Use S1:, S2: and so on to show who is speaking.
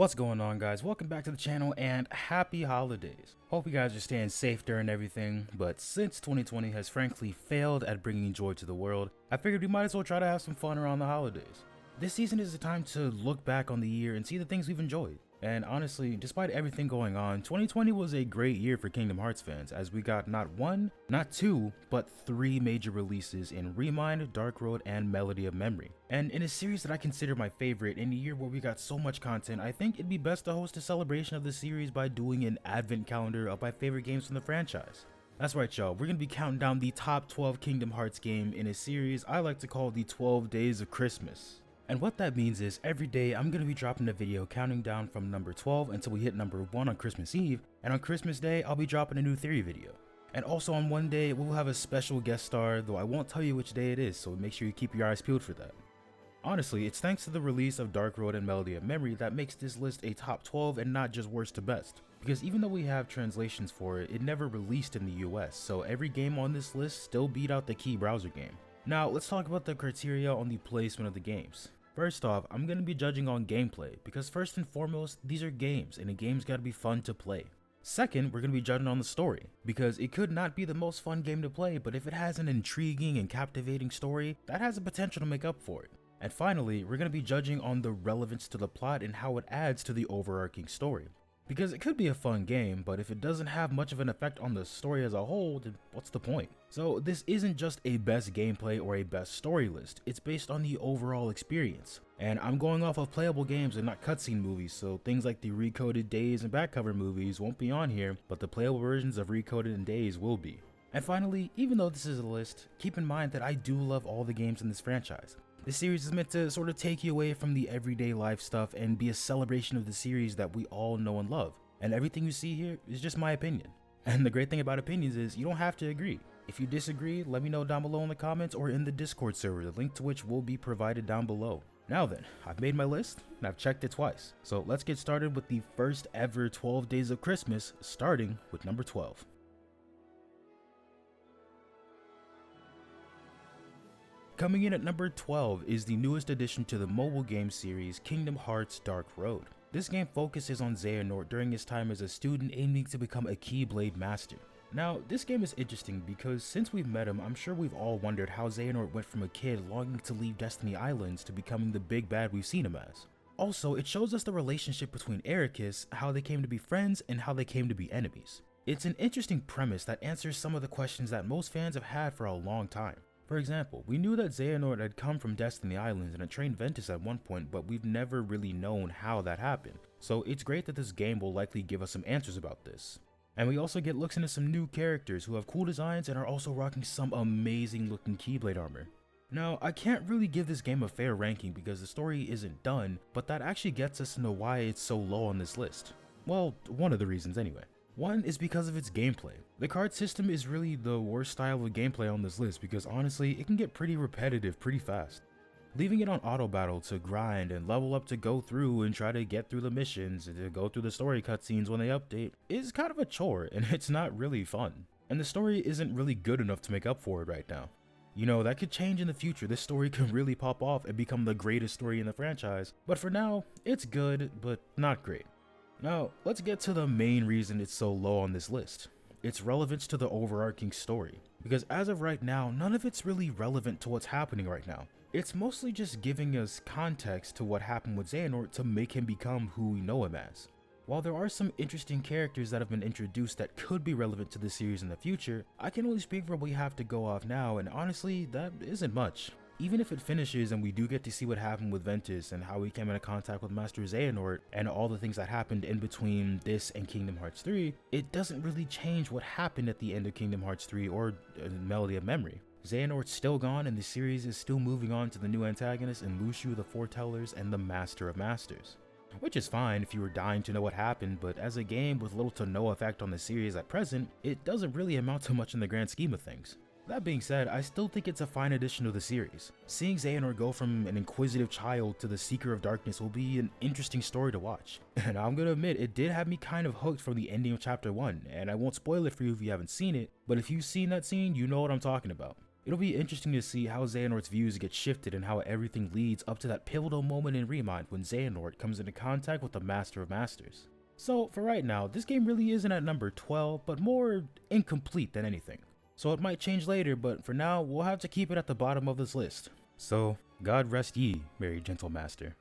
S1: What's going on, guys? Welcome back to the channel and happy holidays. Hope you guys are staying safe during everything, but since 2020 has frankly failed at bringing joy to the world, I figured we might as well try to have some fun around the holidays. This season is the time to look back on the year and see the things we've enjoyed. And honestly, despite everything going on, 2020 was a great year for Kingdom Hearts fans, as we got not one, not two, but three major releases in Remind, Dark Road, and Melody of Memory. And in a series that I consider my favorite, in a year where we got so much content, I think it'd be best to host a celebration of the series by doing an advent calendar of my favorite games from the franchise. That's right, y'all, we're gonna be counting down the top 12 Kingdom Hearts game in a series I like to call the 12 Days of Christmas. And what that means is every day I'm going to be dropping a video counting down from number 12 until we hit number 1 on Christmas Eve, and on Christmas Day I'll be dropping a new theory video. And also on one day we'll have a special guest star, though I won't tell you which day it is, so make sure you keep your eyes peeled for that. Honestly, it's thanks to the release of Dark Road and Melody of Memory that makes this list a top 12 and not just worst to best. Because even though we have translations for it, it never released in the US, so every game on this list still beat out the key browser game. Now let's talk about the criteria on the placement of the games. First off, I'm going to be judging on gameplay, because first and foremost, these are games, and a game's gotta be fun to play. Second, we're going to be judging on the story, because it could not be the most fun game to play, but if it has an intriguing and captivating story, that has the potential to make up for it. And finally, we're going to be judging on the relevance to the plot and how it adds to the overarching story. Because it could be a fun game, but if it doesn't have much of an effect on the story as a whole, then what's the point? So this isn't just a best gameplay or a best story list, it's based on the overall experience. And I'm going off of playable games and not cutscene movies, so things like the recoded Days and back cover movies won't be on here, but the playable versions of Recoded and Days will be. And finally, even though this is a list, keep in mind that I do love all the games in this franchise. This series is meant to sort of take you away from the everyday life stuff and be a celebration of the series that we all know and love. And everything you see here is just my opinion. And the great thing about opinions is you don't have to agree. If you disagree, let me know down below in the comments or in the Discord server, the link to which will be provided down below. Now then, I've made my list and I've checked it twice. So let's get started with the first ever 12 Days of Christmas, starting with number 12. Coming in at number 12 is the newest addition to the mobile game series, Kingdom Hearts Dark Road. This game focuses on Xehanort during his time as a student aiming to become a Keyblade Master. Now, this game is interesting because since we've met him, I'm sure we've all wondered how Xehanort went from a kid longing to leave Destiny Islands to becoming the big bad we've seen him as. Also, it shows us the relationship between Ericus, how they came to be friends, and how they came to be enemies. It's an interesting premise that answers some of the questions that most fans have had for a long time. For example, we knew that Xehanort had come from Destiny Islands and had trained Ventus at one point, but we've never really known how that happened. So it's great that this game will likely give us some answers about this. And we also get looks into some new characters who have cool designs and are also rocking some amazing looking Keyblade armor. Now, I can't really give this game a fair ranking because the story isn't done, but that actually gets us into why it's so low on this list. Well, one of the reasons anyway. One is because of its gameplay. The card system is really the worst style of gameplay on this list because honestly, it can get pretty repetitive pretty fast. Leaving it on auto battle to grind and level up to go through and try to get through the missions and to go through the story cutscenes when they update is kind of a chore and it's not really fun. And the story isn't really good enough to make up for it right now. You know, that could change in the future. This story could really pop off and become the greatest story in the franchise, but for now, it's good, but not great. Now, let's get to the main reason it's so low on this list. Its relevance to the overarching story. Because as of right now, none of it's really relevant to what's happening right now. It's mostly just giving us context to what happened with Xehanort to make him become who we know him as. While there are some interesting characters that have been introduced that could be relevant to the series in the future, I can only speak for what we have to go off now, and honestly, that isn't much. Even if it finishes and we do get to see what happened with Ventus and how we came into contact with Master Xehanort and all the things that happened in between this and Kingdom Hearts 3, it doesn't really change what happened at the end of Kingdom Hearts 3 or Melody of Memory. Xehanort's still gone and the series is still moving on to the new antagonists in Lucio the Foretellers and the Master of Masters. Which is fine if you were dying to know what happened, but as a game with little to no effect on the series at present, it doesn't really amount to much in the grand scheme of things. That being said, I still think it's a fine addition to the series. Seeing Xehanort go from an inquisitive child to the Seeker of Darkness will be an interesting story to watch. And I'm gonna admit, it did have me kind of hooked from the ending of chapter 1, and I won't spoil it for you if you haven't seen it, but if you've seen that scene, you know what I'm talking about. It'll be interesting to see how Xehanort's views get shifted and how everything leads up to that pivotal moment in Remind when Xehanort comes into contact with the Master of Masters. So for right now, this game really isn't at number 12, but more incomplete than anything. So it might change later, but for now, we'll have to keep it at the bottom of this list. So, God rest ye, merry gentle master.